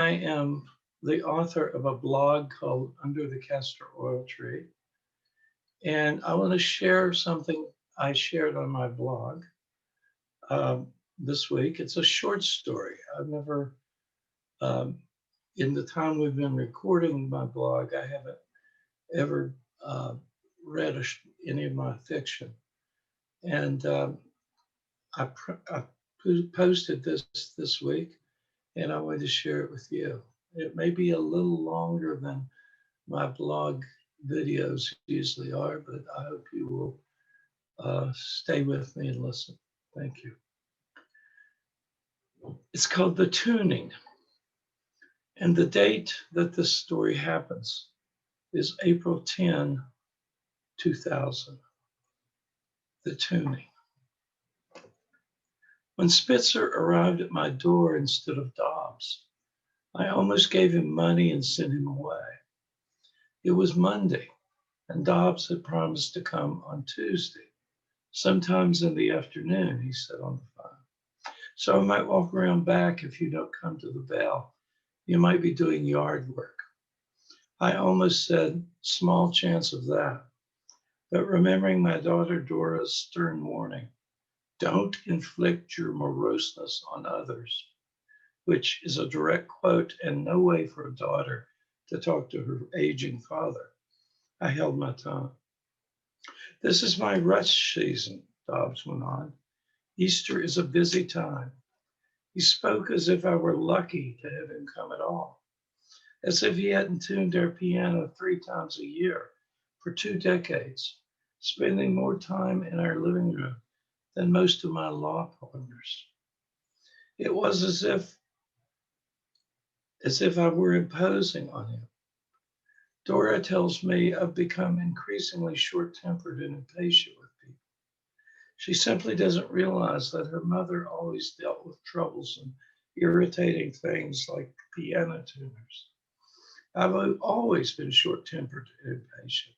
I am the author of a blog called Under the Castor Oil Tree. And I want to share something I shared on my blog this week. It's a short story. I've never, um, in the time we've been recording my blog, I haven't ever read any of my fiction. And I posted this week, and I wanted to share it with you. It may be a little longer than my blog videos usually are, but I hope you will stay with me and listen. Thank you. It's called The Tuning, and the date that this story happens is April 10, 2000. The Tuning. When Spitzer arrived at my door instead of Dobbs, I almost gave him money and sent him away. It was Monday, and Dobbs had promised to come on Tuesday, sometimes in the afternoon, he said on the phone. So I might walk around back if you don't come to the bell. You might be doing yard work. I almost said, small chance of that. But remembering my daughter Dora's stern warning, don't inflict your moroseness on others, which is a direct quote and no way for a daughter to talk to her aging father, I held my tongue. This is my rush season, Dobbs went on. Easter is a busy time. He spoke as if I were lucky to have him come at all, as if he hadn't tuned our piano 3 times a year for 2 decades, spending more time in our living room than most of my law partners. It was as if I were imposing on him. Dora tells me I've become increasingly short-tempered and impatient with people. She simply doesn't realize that her mother always dealt with troublesome, irritating things like piano tuners. I've always been short-tempered and impatient.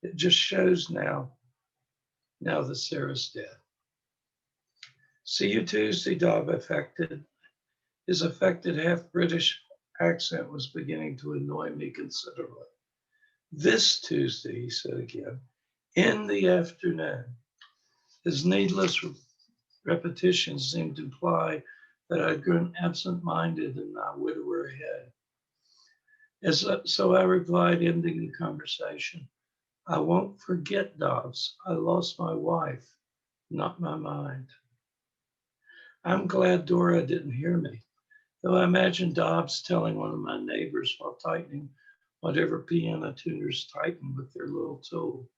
It just shows now that Sarah's dead. See you Tuesday, Dob affected. His affected half-British accent was beginning to annoy me considerably. This Tuesday, he said again, in the afternoon. His needless repetition seemed to imply that I'd grown absent-minded and not widower ahead. So I replied, ending the conversation, I won't forget, Dobbs. I lost my wife, not my mind. I'm glad Dora didn't hear me, though I imagine Dobbs telling one of my neighbors while tightening whatever piano tuners tighten with their little tool.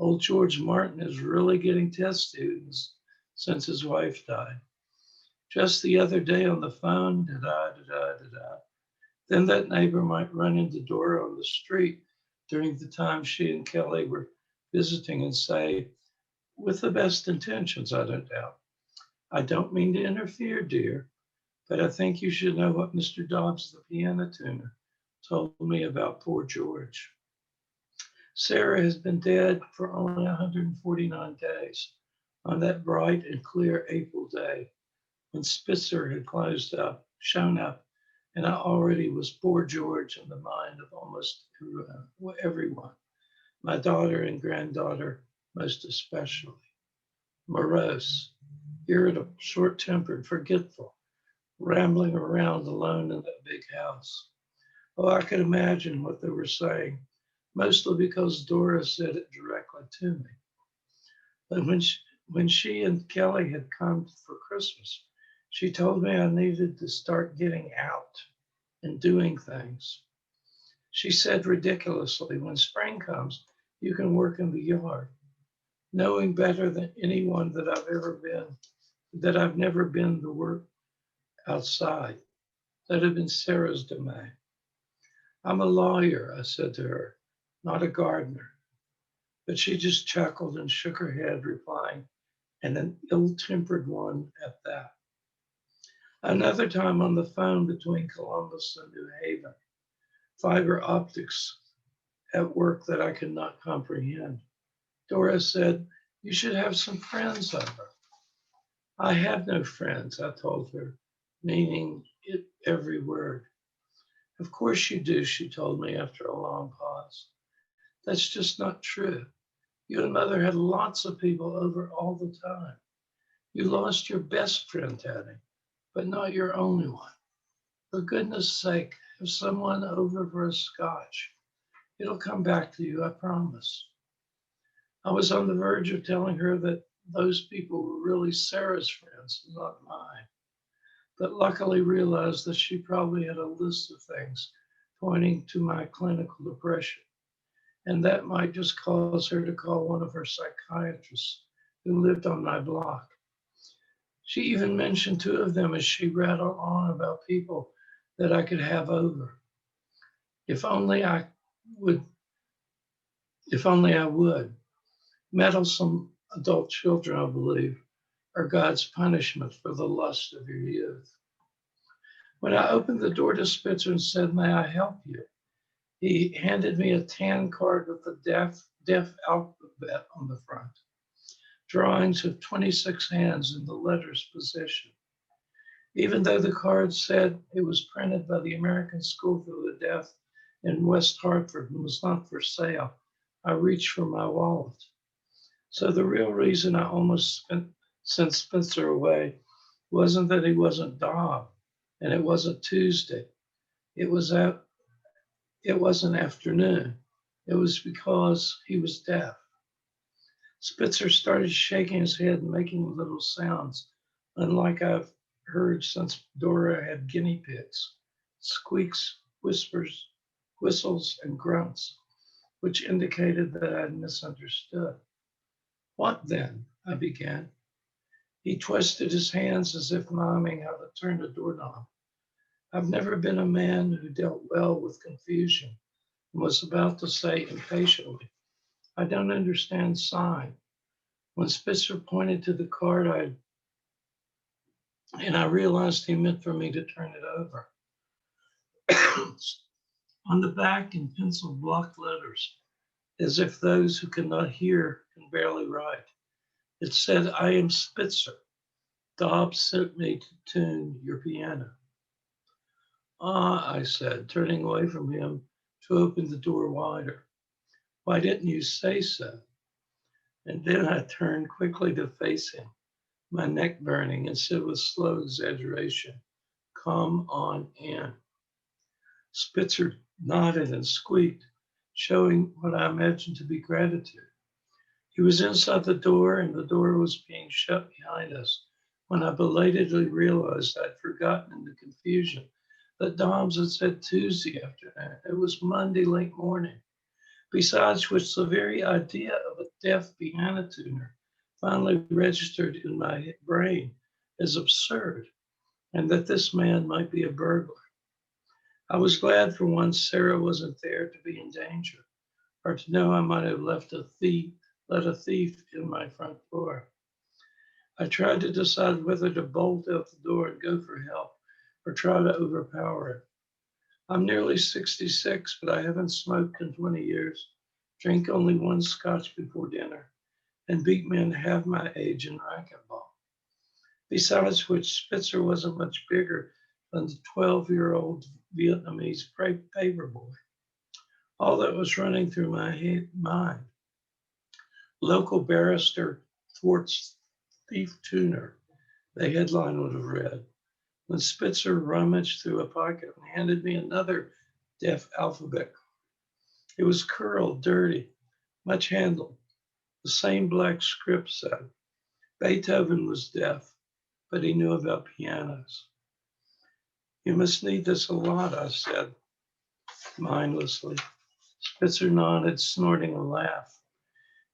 Old George Martin is really getting test students since his wife died. Just the other day on the phone, da-da. Then that neighbor might run into Dora on the street during the time she and Kelly were visiting and say, with the best intentions, I don't doubt, I don't mean to interfere, dear, but I think you should know what Mr. Dobbs, the piano tuner, told me about poor George. Sarah has been dead for only 149 days on that bright and clear April day when Spitzer had shown up, and I already was poor George in the mind of almost everyone, my daughter and granddaughter most especially. Morose, irritable, short-tempered, forgetful, rambling around alone in that big house. Oh, I could imagine what they were saying, mostly because Dora said it directly to me. But when she and Kelly had come for Christmas, she told me I needed to start getting out and doing things. She said ridiculously, when spring comes, you can work in the yard, knowing better than anyone that I've never been the work outside. That had been Sarah's domain. I'm a lawyer, I said to her, not a gardener. But she just chuckled and shook her head, replying, and an ill-tempered one at that. Another time on the phone between Columbus and New Haven, fiber optics at work that I could not comprehend. Dora said, you should have some friends over. I have no friends, I told her, meaning it every word. Of course you do, she told me after a long pause. That's just not true. You and Mother had lots of people over all the time. You lost your best friend, Teddy, but not your only one. For goodness sake, have someone over for a scotch. It'll come back to you, I promise. I was on the verge of telling her that those people were really Sarah's friends, not mine, but luckily realized that she probably had a list of things pointing to my clinical depression, and that might just cause her to call one of her psychiatrists who lived on my block. She even mentioned two of them as she rattled on about people that I could have over. If only I would, if only I would. Meddlesome adult children, I believe, are God's punishment for the lust of your youth. When I opened the door to Spitzer and said, "May I help you?" he handed me a tan card with the deaf alphabet on the front, drawings of 26 hands in the letters position. Even though the card said it was printed by the American School for the Deaf in West Hartford and was not for sale, I reached for my wallet. So the real reason I almost sent Spitzer away wasn't that he wasn't Dob, and it wasn't Tuesday. It was at, it wasn't afternoon. It was because he was deaf. Spitzer started shaking his head and making little sounds, unlike I've heard since Dora had guinea pigs, squeaks, whispers, whistles, and grunts, which indicated that I'd misunderstood. What then? I began. He twisted his hands as if miming how to turn a doorknob. I've never been a man who dealt well with confusion and was about to say impatiently, I don't understand sign. When Spitzer pointed to the card, I realized he meant for me to turn it over. On the back in pencil block letters, as if those who cannot hear can barely write, it said, I am Spitzer. Dobbs sent me to tune your piano. Ah, I said, turning away from him to open the door wider. Why didn't you say so? And then I turned quickly to face him, my neck burning, and said with slow exaggeration, come on in. Spitzer nodded and squeaked, showing what I imagined to be gratitude. He was inside the door, and the door was being shut behind us when I belatedly realized I'd forgotten in the confusion that Doms had said Tuesday afternoon. It was Monday late morning. Besides which, the very idea of a deaf piano tuner finally registered in my brain as absurd, and that this man might be a burglar. I was glad for once Sarah wasn't there to be in danger, or to know I might have let a thief in my front door. I tried to decide whether to bolt out the door and go for help or try to overpower it. I'm nearly 66, but I haven't smoked in 20 years, drink only one scotch before dinner, and beat men half my age in racquetball. Besides which, Spitzer wasn't much bigger than the 12-year-old Vietnamese paper boy. All that was running through my mind. Local barrister thwarts thief tuner, the headline would have read, when Spitzer rummaged through a pocket and handed me another deaf alphabet. It was curled, dirty, much handled. The same black script said, Beethoven was deaf, but he knew about pianos. You must need this a lot, I said mindlessly. Spitzer nodded, snorting a laugh.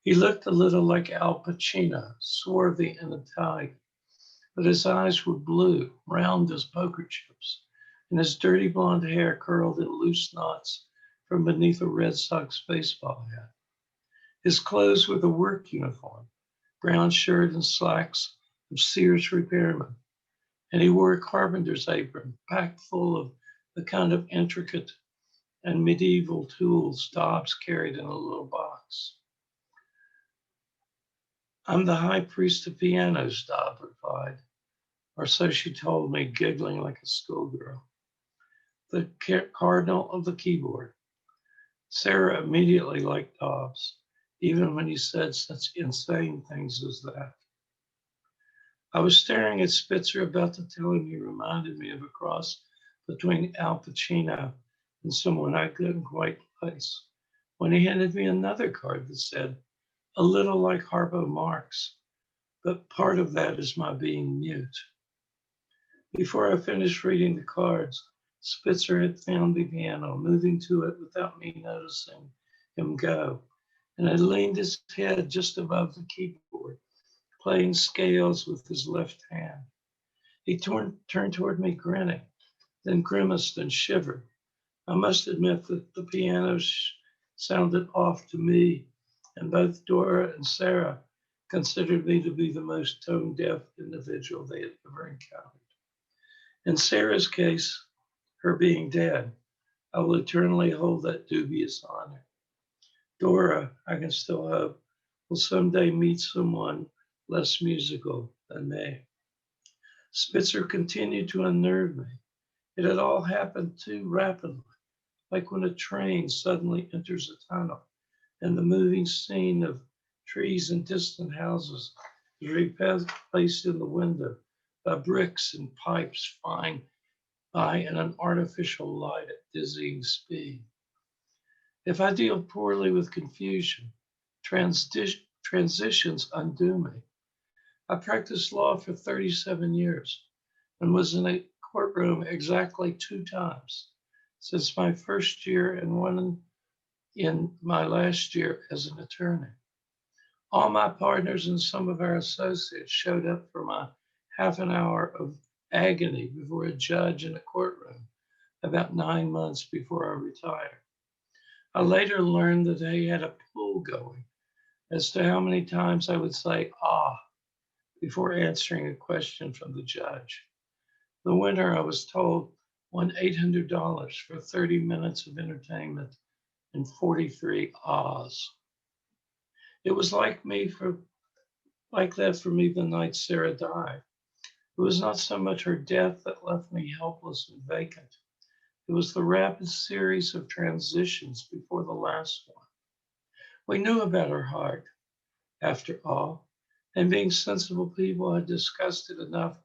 He looked a little like Al Pacino, swarthy and Italian, but his eyes were blue, round as poker chips, and his dirty blonde hair curled in loose knots from beneath a Red Sox baseball hat. His clothes were the work uniform, brown shirt and slacks of Sears repairman, and he wore a carpenter's apron packed full of the kind of intricate and medieval tools Dobbs carried in a little box. I'm the high priest of pianos, Dobbs replied, or so she told me, giggling like a schoolgirl. the cardinal of the keyboard. Sarah immediately liked Dobbs, even when he said such insane things as that. I was staring at Spitzer, about to tell him he reminded me of a cross between Al Pacino and someone I couldn't quite place, when he handed me another card that said, a little like Harpo Marx, but part of that is my being mute. Before I finished reading the cards, Spitzer had found the piano, moving to it without me noticing him go, and had leaned his head just above the keyboard, playing scales with his left hand. He turned toward me grinning, then grimaced and shivered. I must admit that the piano sounded off to me, and both Dora and Sarah considered me to be the most tone deaf individual they had ever encountered. In Sarah's case, her being dead, I will eternally hold that dubious honor. Dora, I can still hope, will someday meet someone less musical than me. Spitzer continued to unnerve me. It had all happened too rapidly, like when a train suddenly enters a tunnel and the moving scene of trees and distant houses is replaced in the window by bricks and pipes flying by in an artificial light at dizzying speed. If I deal poorly with confusion, transitions undo me. I practiced law for 37 years and was in a courtroom exactly 2 times since my first year and one in my last year as an attorney. All my partners and some of our associates showed up for my half an hour of agony before a judge in a courtroom about 9 months before I retired. I later learned that they had a pool going as to how many times I would say, before answering a question from the judge. The winner, I was told, won $800 for 30 minutes of entertainment and 43 ahs. It was like that for me the night Sarah died. It was not so much her death that left me helpless and vacant. It was the rapid series of transitions before the last one. We knew about her heart, after all, and being sensible people had discussed it enough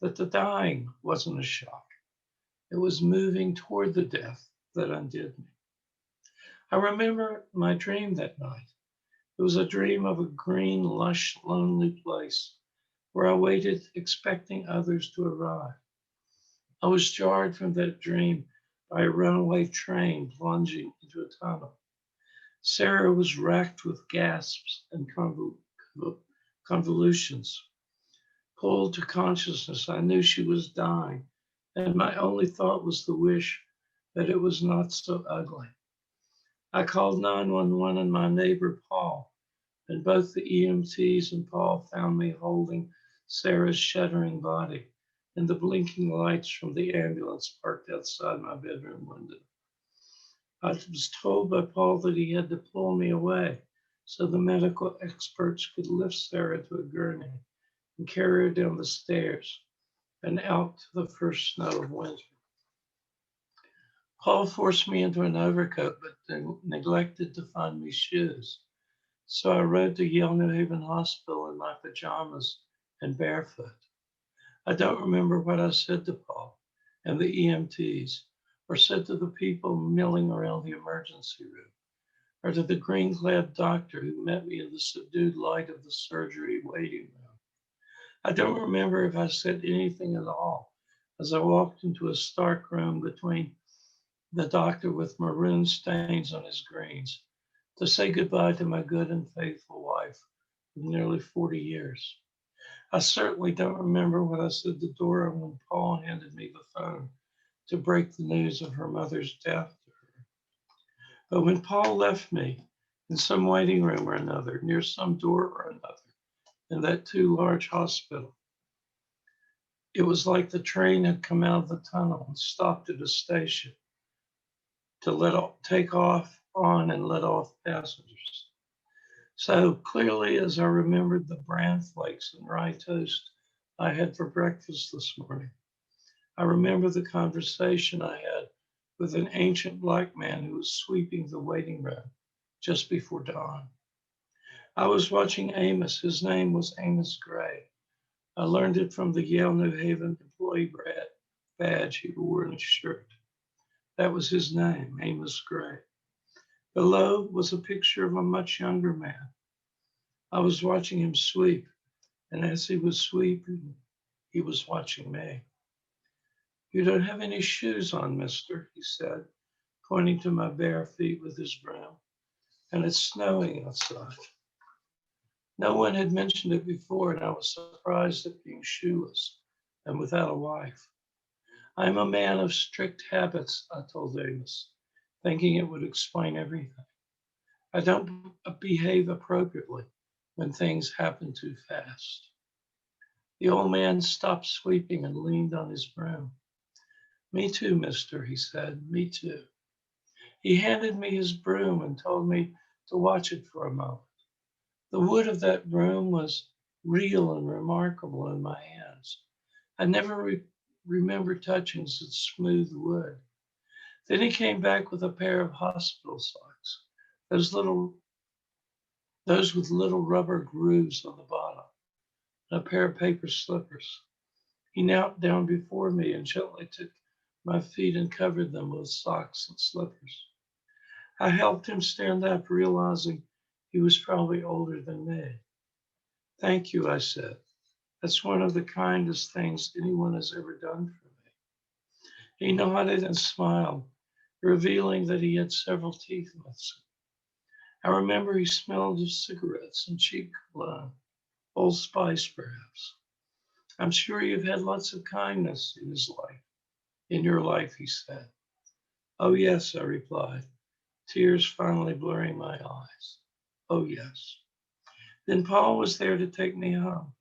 that the dying wasn't a shock. It was moving toward the death that undid me. I remember my dream that night. It was a dream of a green, lush, lonely place where I waited, expecting others to arrive. I was jarred from that dream by a runaway train plunging into a tunnel. Sarah was racked with gasps and convolutions. Pulled to consciousness, I knew she was dying, and my only thought was the wish that it was not so ugly. I called 911 and my neighbor Paul, and both the EMTs and Paul found me holding Sarah's shuddering body and the blinking lights from the ambulance parked outside my bedroom window. I was told by Paul that he had to pull me away so the medical experts could lift Sarah to a gurney and carry her down the stairs and out to the first snow of winter. Paul forced me into an overcoat, but neglected to find me shoes. So I rode to Yale New Haven Hospital in my pajamas and barefoot. I don't remember what I said to Paul and the EMTs, or said to the people milling around the emergency room, or to the green-clad doctor who met me in the subdued light of the surgery waiting room. I don't remember if I said anything at all as I walked into a stark room between the doctor with maroon stains on his greens to say goodbye to my good and faithful wife of nearly 40 years. I certainly don't remember what I said to Dora when Paul handed me the phone to break the news of her mother's death to her. But when Paul left me in some waiting room or another, near some door or another, in that too large hospital, it was like the train had come out of the tunnel and stopped at a station to take off on and let off passengers. So clearly as I remembered the bran flakes and rye toast I had for breakfast this morning, I remember the conversation I had with an ancient black man who was sweeping the waiting room just before dawn. I was watching Amos. His name was Amos Gray. I learned it from the Yale New Haven employee badge he wore on his shirt. That was his name, Amos Gray. Below was a picture of a much younger man. I was watching him sweep, and as he was sweeping, he was watching me. You don't have any shoes on, mister, he said, pointing to my bare feet with his broom, and it's snowing outside. No one had mentioned it before, and I was surprised at being shoeless and without a wife. I'm a man of strict habits, I told Amos, thinking it would explain everything. I don't behave appropriately when things happen too fast. The old man stopped sweeping and leaned on his broom. Me too, mister, he said. Me too. He handed me his broom and told me to watch it for a moment. The wood of that broom was real and remarkable in my hands. I never remember touching such smooth wood. Then he came back with a pair of hospital socks, those little, those with little rubber grooves on the bottom, and a pair of paper slippers. He knelt down before me and gently took my feet and covered them with socks and slippers. I helped him stand up, realizing he was probably older than me. Thank you, I said. That's one of the kindest things anyone has ever done for me. He nodded and smiled, revealing that he had several teeth missing. I remember he smelled of cigarettes and cheap cologne, Old Spice perhaps. I'm sure you've had lots of kindness in your life, he said. Oh, yes, I replied, tears finally blurring my eyes. Oh, yes. Then Paul was there to take me home.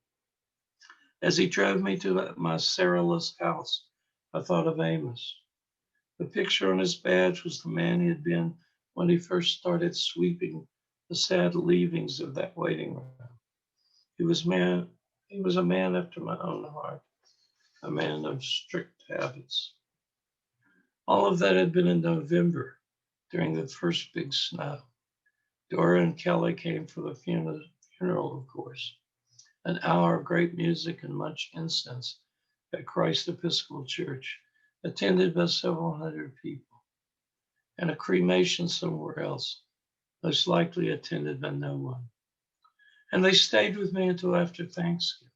As he drove me to my Sarah-less house, I thought of Amos. The picture on his badge was the man he had been when he first started sweeping the sad leavings of that waiting room. He was man. He was a man after my own heart, a man of strict habits. All of that had been in November, during the first big snow. Dora and Kelly came for the funeral, of course. An hour of great music and much incense at Christ Episcopal Church, attended by several hundred people, and a cremation somewhere else, most likely attended by no one. And they stayed with me until after Thanksgiving.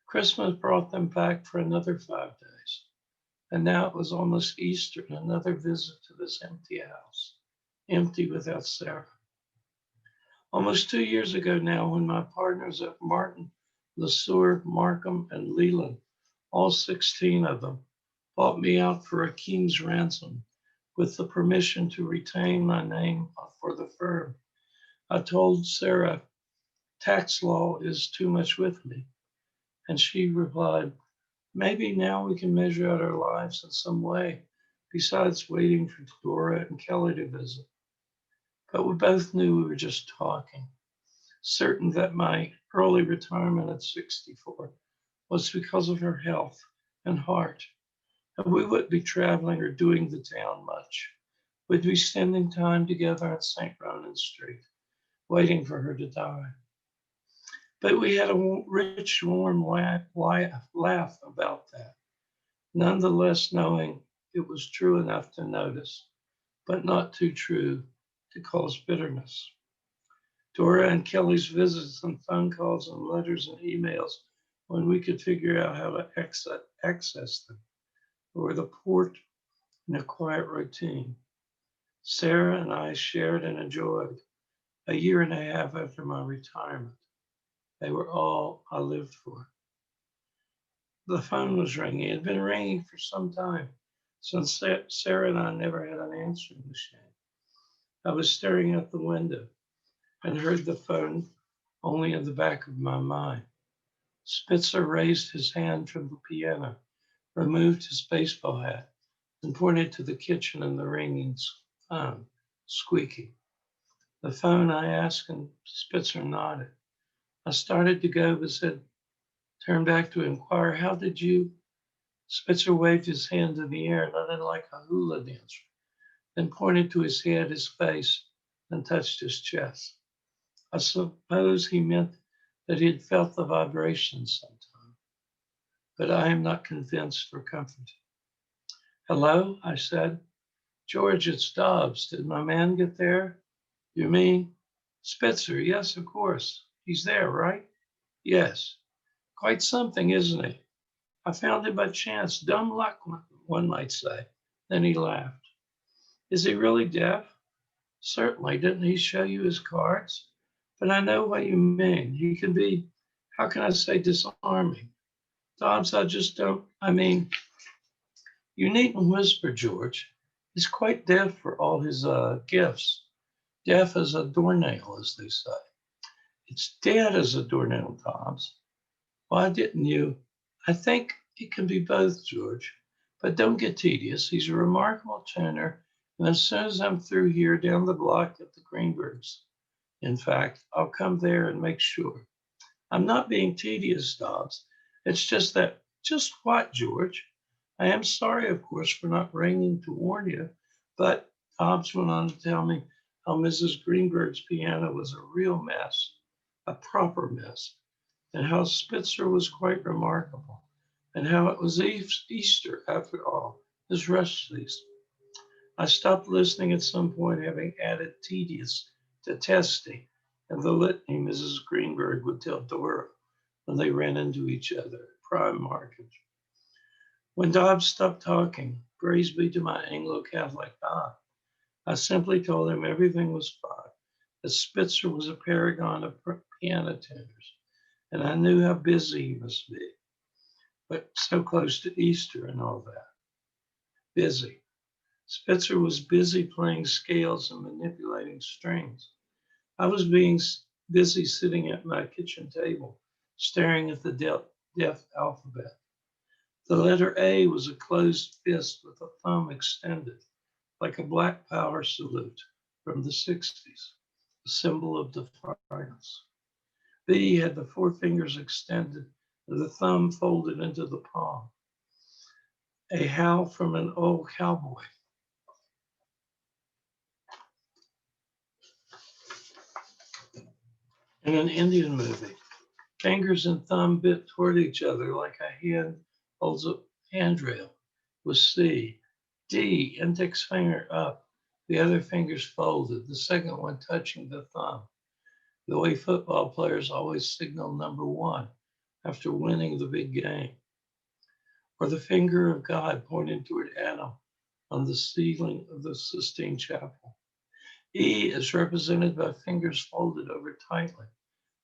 Christmas brought them back for another 5 days, and now it was almost Easter and another visit to this empty house, empty without Sarah. Almost 2 years ago now, when my partners at Martin, LeSueur, Markham, and Leland, all 16 of them, bought me out for a king's ransom with the permission to retain my name for the firm. I told Sarah, tax law is too much with me. And she replied, maybe now we can measure out our lives in some way besides waiting for Dora and Kelly to visit. But we both knew we were just talking, certain that my early retirement at 64 was because of her health and heart. And we wouldn't be traveling or doing the town much. We'd be spending time together on St. Ronan Street, waiting for her to die. But we had a rich, warm laugh about that, nonetheless knowing it was true enough to notice, but not too true to cause bitterness. Dora and Kelly's visits and phone calls and letters and emails when we could figure out how to access them were the port in a quiet routine. Sarah and I shared and enjoyed a year and a half after my retirement. They were all I lived for. The phone was ringing. It had been ringing for some time, since Sarah and I never had an answering machine. I was staring out the window and heard the phone only in the back of my mind. Spitzer raised his hand from the piano, removed his baseball hat, and pointed to the kitchen and the ringing phone, squeaking. The phone, I asked, and Spitzer nodded. I started to go, but said, turned back to inquire, how did you? Spitzer waved his hand in the air, not unlike a hula dancer, then pointed to his head, his face, and touched his chest. I suppose he meant that he had felt the vibrations sometime, but I am not convinced or comforted. Hello, I said. George, it's Dobbs. Did my man get there? You mean? Spitzer, yes, of course. He's there, right? Yes. Quite something, isn't he? I found him by chance. Dumb luck, one might say. Then he laughed. Is he really deaf? Certainly. Didn't he show you his cards? But I know what you mean. He can be, how can I say, disarming. Dobbs, I just don't, I mean, you needn't whisper, George. He's quite deaf for all his gifts. Deaf as a doornail, as they say. It's dead as a doornail, Dobbs. Why didn't you? I think it can be both, George. But don't get tedious. He's a remarkable tuner. And as soon as I'm through here down the block at the Greenbergs, in fact, I'll come there and make sure. I'm not being tedious, Dobbs. It's just that, just what, George? I am sorry, of course, for not ringing to warn you, but Dobbs went on to tell me how Mrs. Greenberg's piano was a real mess, a proper mess, and how Spitzer was quite remarkable, and how it was Easter after all, his rest season. I stopped listening at some point, having added tedious to testy and the litany Mrs. Greenberg would tell Dora when they ran into each other at Prime Market. When Dobbs stopped talking, praise be to my Anglo-Catholic God, I simply told him everything was fine, that Spitzer was a paragon of piano tuners, and I knew how busy he must be, but so close to Easter and all that. Busy. Spitzer was busy playing scales and manipulating strings. I was being busy sitting at my kitchen table, staring at the deaf alphabet. The letter A was a closed fist with a thumb extended, like a black power salute from the 60s, a symbol of defiance. B had the four fingers extended and the thumb folded into the palm, a howl from an old cowboy. In an Indian movie, fingers and thumb bit toward each other like a hand holds a handrail with C. D, index finger up, the other fingers folded, the second one touching the thumb, the way football players always signal number one after winning the big game. Or the finger of God pointing toward Adam on the ceiling of the Sistine Chapel. E is represented by fingers folded over tightly,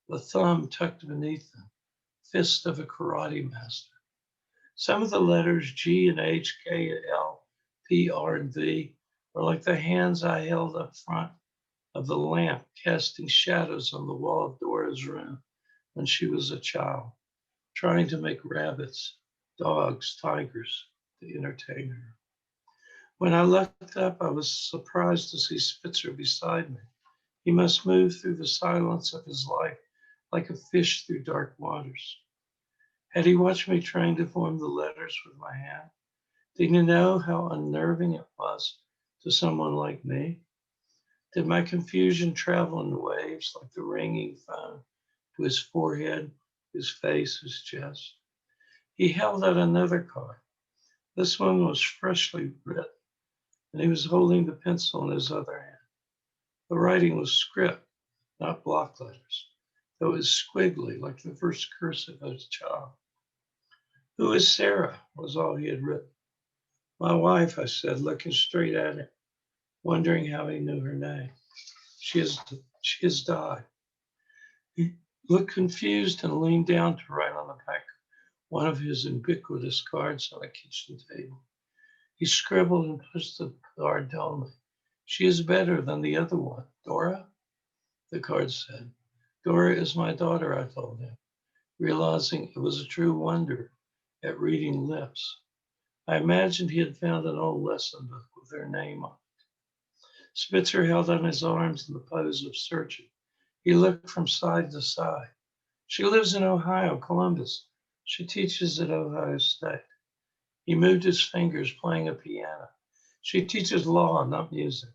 the thumb tucked beneath them, fist of a karate master. Some of the letters G and H, K and L, P, R, and V are like the hands I held up front of the lamp, casting shadows on the wall of Dora's room when she was a child, trying to make rabbits, dogs, tigers to entertain her. When I looked up, I was surprised to see Spitzer beside me. He must move through the silence of his life like a fish through dark waters. Had he watched me trying to form the letters with my hand? Did he know how unnerving it was to someone like me? Did my confusion travel in waves like the ringing phone to his forehead, his face, his chest? He held out another card. This one was freshly written, and he was holding the pencil in his other hand. The writing was script, not block letters, though it was squiggly like the first cursive of a child. Who is Sarah? Was all he had written. My wife, I said, looking straight at him, wondering how he knew her name. She has died. He looked confused and leaned down to write on the back one of his ubiquitous cards on a kitchen table. He scribbled and pushed the card down me. She is better than the other one. Dora? The card said. Dora is my daughter, I told him, realizing it was a true wonder at reading lips. I imagined he had found an old lesson book with her name on it. Spitzer held on his arms in the pose of searching. He looked from side to side. She lives in Ohio, Columbus. She teaches at Ohio State. He moved his fingers, playing a piano. She teaches law, not music.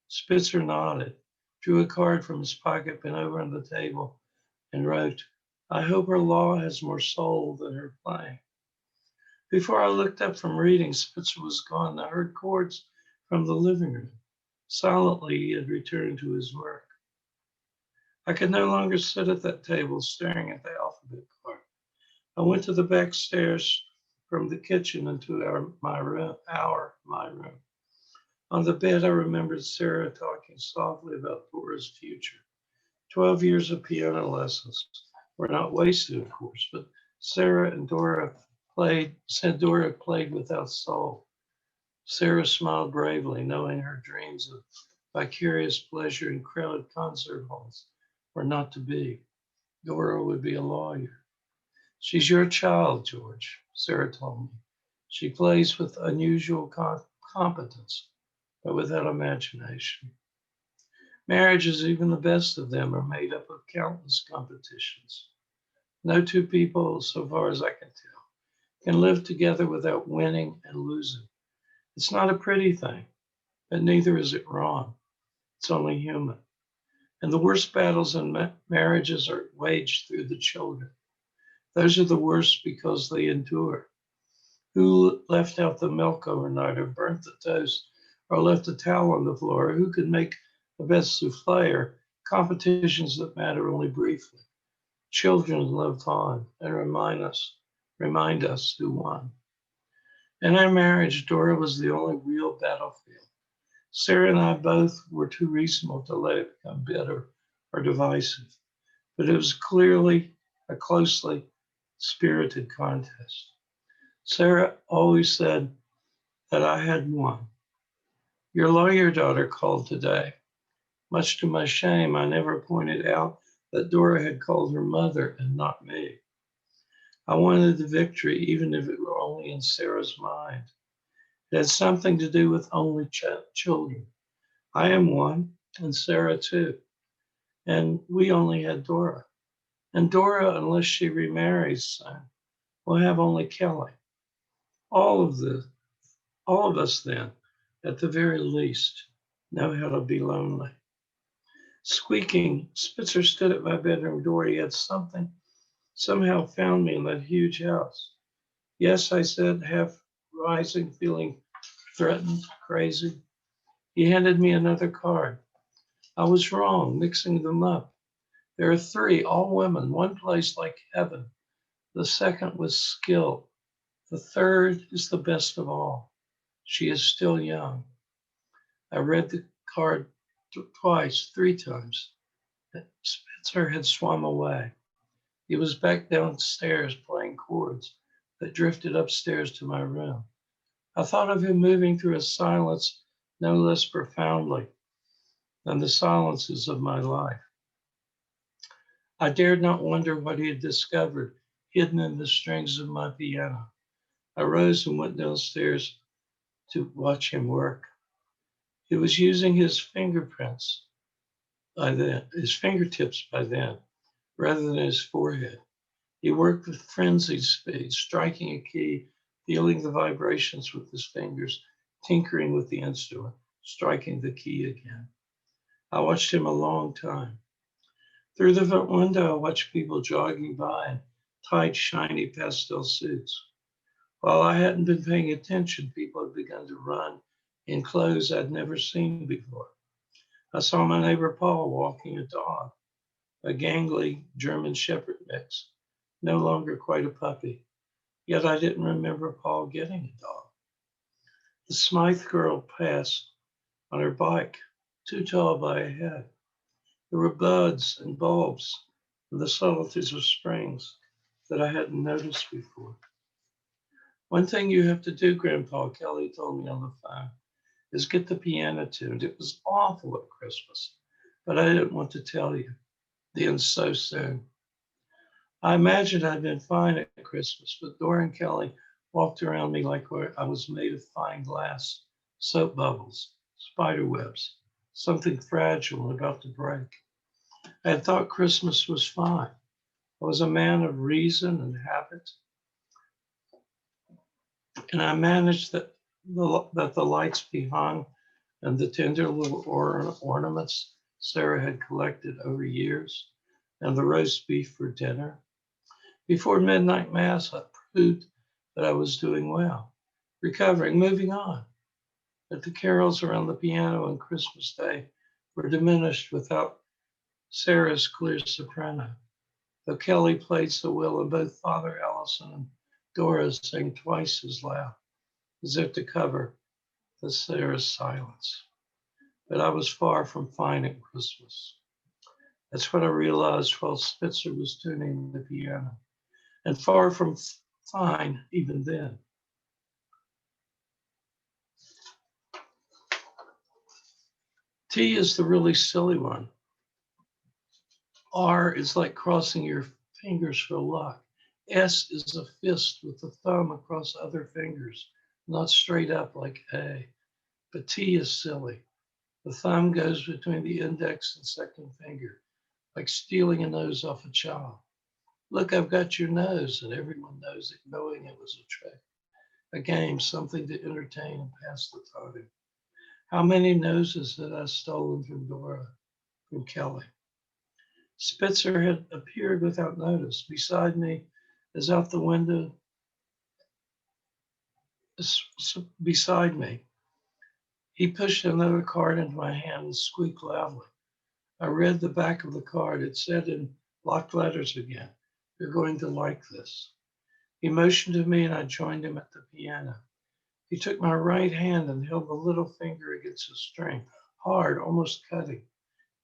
Spitzer nodded, drew a card from his pocket, bent over on the table, and wrote, I hope her law has more soul than her playing. Before I looked up from reading, Spitzer was gone. I heard chords from the living room. Silently, he had returned to his work. I could no longer sit at that table staring at the alphabet card. I went to the back stairs from the kitchen into my room. On the bed, I remembered Sarah talking softly about Dora's future. 12 years of piano lessons were not wasted, of course, but Sarah and Dora said Dora played without soul. Sarah smiled bravely, knowing her dreams of vicarious pleasure in crowded concert halls were not to be. Dora would be a lawyer. She's your child, George, Sarah told me. She plays with unusual competence, but without imagination. Marriages, even the best of them, are made up of countless competitions. No two people, so far as I can tell, can live together without winning and losing. It's not a pretty thing, but neither is it wrong. It's only human. And the worst battles in marriages are waged through the children. Those are the worst because they endure. Who left out the milk overnight or burnt the toast or left a towel on the floor? Who could make the best souffle or competitions that matter only briefly? Children love time and remind us who won. In our marriage, Dora was the only real battlefield. Sarah and I both were too reasonable to let it become bitter or divisive, but it was clearly a closely spirited contest. Sarah always said that I had won. Your lawyer daughter called today. Much to my shame, I never pointed out that Dora had called her mother and not me. I wanted the victory, even if it were only in Sarah's mind. It had something to do with only children. I am one, and Sarah too. And we only had Dora. And Dora, unless she remarries soon, will have only Kelly. All of this, all of us then, at the very least, know how to be lonely. Squeaking, Spitzer stood at my bedroom door. He had somehow found me in that huge house. Yes, I said, half rising, feeling threatened, crazy. He handed me another card. I was wrong, mixing them up. There are three, all women, one placed like heaven. The second was skill. The third is the best of all. She is still young. I read the card twice, three times. Spitzer had swum away. He was back downstairs playing chords that drifted upstairs to my room. I thought of him moving through a silence no less profoundly than the silences of my life. I dared not wonder what he had discovered hidden in the strings of my piano. I rose and went downstairs to watch him work. He was using his fingertips by then, rather than his forehead. He worked with frenzied speed, striking a key, feeling the vibrations with his fingers, tinkering with the instrument, striking the key again. I watched him a long time. Through the window, I watched people jogging by in tight, shiny pastel suits. While I hadn't been paying attention, people had begun to run in clothes I'd never seen before. I saw my neighbor Paul walking a dog, a gangly German Shepherd mix, no longer quite a puppy. Yet I didn't remember Paul getting a dog. The Smythe girl passed on her bike, too tall by a head. There were buds and bulbs and the subtleties of springs that I hadn't noticed before. One thing you have to do, Grandpa, Kelly told me on the phone, is get the piano tuned. It was awful at Christmas, but I didn't want to tell you then so soon. I imagined I'd been fine at Christmas, but Dora and Kelly walked around me like I was made of fine glass, soap bubbles, spider webs, something fragile and about to break. I had thought Christmas was fine. I was a man of reason and habit. and I managed that the lights be hung and the tender little ornaments Sarah had collected over years, and the roast beef for dinner. Before midnight mass, I proved that I was doing well, recovering, moving on. That the carols around the piano on Christmas Day were diminished without Sarah's clear soprano, though Kelly played so well, and both Father Allison and Dora sang twice as loud, as if to cover the Sarah's silence. But I was far from fine at Christmas. That's what I realized while Spitzer was tuning the piano, and far from fine even then. T is the really silly one. R is like crossing your fingers for luck. S is a fist with the thumb across other fingers, not straight up like A. But T is silly. The thumb goes between the index and second finger, like stealing a nose off a child. Look, I've got your nose, and everyone knows it, knowing it was a trick, a game, something to entertain and pass the time. How many noses had I stolen from Dora, from Kelly? Spitzer had appeared without notice beside me, as out the window beside me. He pushed another card into my hand and squeaked loudly. I read the back of the card. It said in blocked letters again, "You're going to like this." He motioned to me and I joined him at the piano. He took my right hand and held the little finger against the string, hard, almost cutting.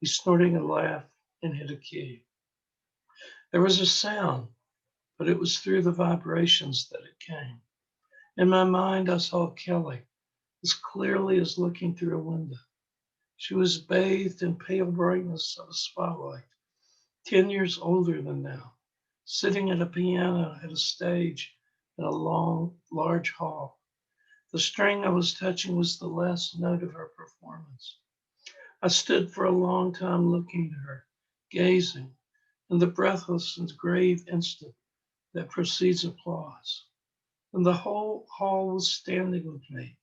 He snorted a laugh and hit a key. There was a sound, but it was through the vibrations that it came. In my mind, I saw Kelly as clearly as looking through a window. She was bathed in pale brightness of a spotlight, 10 years older than now, sitting at a piano at a stage in a long, large hall. The string I was touching was the last note of her performance. I stood for a long time looking at her, gazing, in the breathless and grave instant that precedes applause. And the whole hall was standing with me,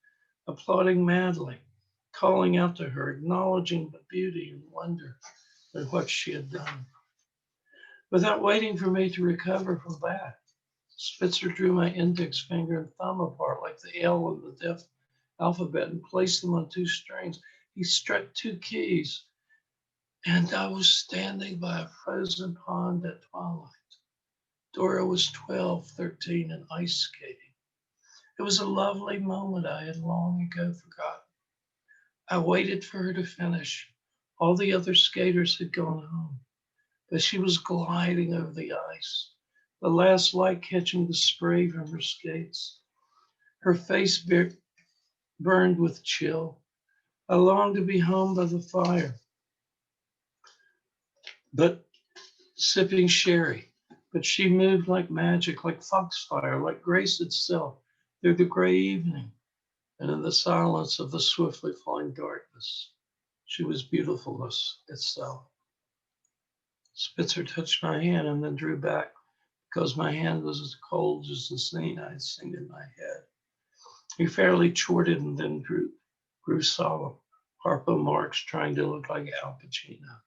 applauding madly, calling out to her, acknowledging the beauty and wonder of what she had done. Without waiting for me to recover from that, Spitzer drew my index finger and thumb apart like the L in the deaf alphabet and placed them on two strings. He struck two keys, and I was standing by a frozen pond at twilight. Dora was 12, 13, and ice skating. It was a lovely moment I had long ago forgotten. I waited for her to finish. All the other skaters had gone home, but she was gliding over the ice, the last light catching the spray from her skates. Her face burned with chill. I longed to be home by the fire, but sipping sherry. But she moved like magic, like foxfire, like grace itself through the gray evening and in the silence of the swiftly falling darkness. She was beautifulness itself. Spitzer touched my hand and then drew back because my hand was as cold as the scene I had seen in my head. He fairly chortled and then grew solemn, harpo marks trying to look like Al Pacino.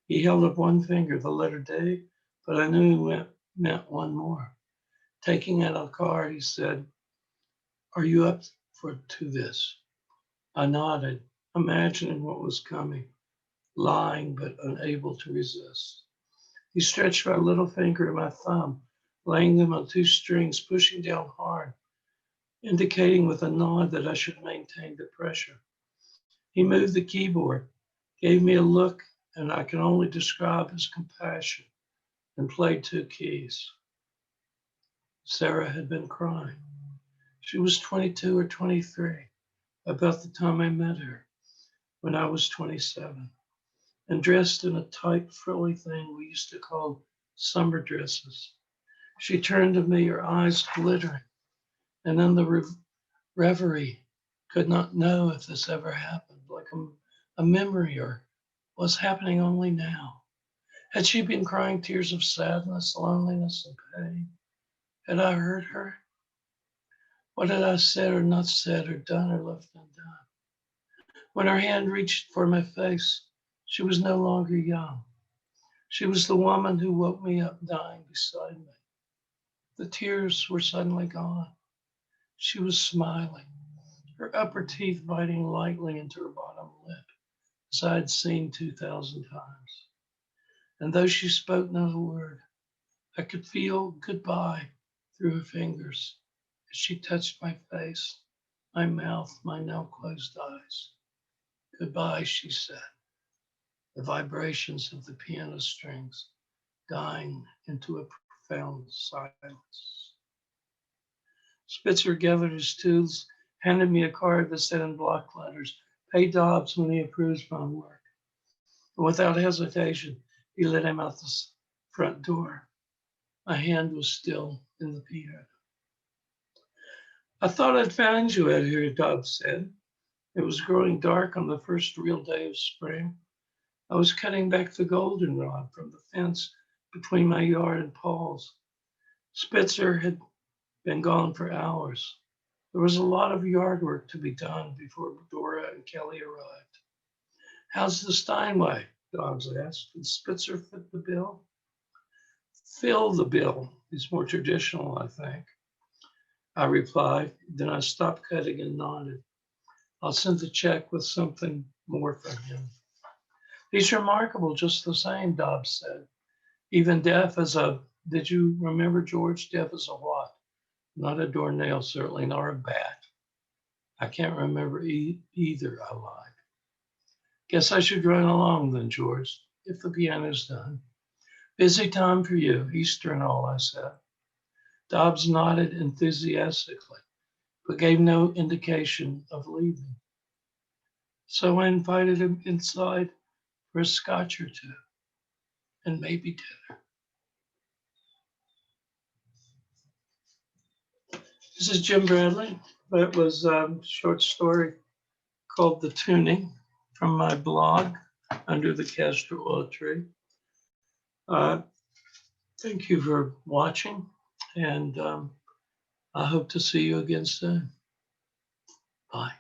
He held up one finger, the letter D, but I knew he meant one more. Taking out a card, he said, "Are you up to this?" I nodded, imagining what was coming, lying but unable to resist. He stretched my little finger and my thumb, laying them on two strings, pushing down hard, indicating with a nod that I should maintain the pressure. He moved the keyboard, gave me a look, and I can only describe his compassion, and played two keys. Sarah had been crying. She was 22 or 23, about the time I met her, when I was 27, and dressed in a tight, frilly thing we used to call summer dresses. She turned to me, her eyes glittering, and in the reverie, could not know if this ever happened, like a memory or was happening only now. Had she been crying tears of sadness, loneliness, and pain? Had I hurt her? What had I said or not said or done or left undone? When her hand reached for my face, she was no longer young. She was the woman who woke me up dying beside me. The tears were suddenly gone. She was smiling, her upper teeth biting lightly into her bottom lip, as I had seen 2,000 times. And though she spoke not a word, I could feel goodbye through her fingers as she touched my face, my mouth, my now closed eyes. Goodbye, she said, the vibrations of the piano strings dying into a profound silence. Spitzer gathered his tools, handed me a card that said in block letters, "Pay Dobbs when he approves my work." And without hesitation, he led him out the front door. My hand was still in the piano. "I thought I'd found you out here," Dobbs said. It was growing dark on the first real day of spring. I was cutting back the goldenrod from the fence between my yard and Paul's. Spitzer had been gone for hours. There was a lot of yard work to be done before Dora and Kelly arrived. "How's the Steinway?" Dobbs asked. "Did Spitzer fit the bill?" "Fill the bill. He's more traditional, I think," I replied. Then I stopped cutting and nodded. "I'll send the check with something more from him." "He's remarkable just the same," Dobbs said. "Even deaf as a, did you remember, George, deaf as a what? Not a doornail, certainly, nor a bat." "I can't remember either," I lied. "Guess I should run along then, George, if the piano's done." "Busy time for you, Easter and all," I said. Dobbs nodded enthusiastically, but gave no indication of leaving. So I invited him inside for a scotch or two and maybe dinner. This is Jim Bradley. That was a short story called The Tuning from my blog under the Castor Oil Tree. Thank you for watching, and I hope to see you again soon. Bye.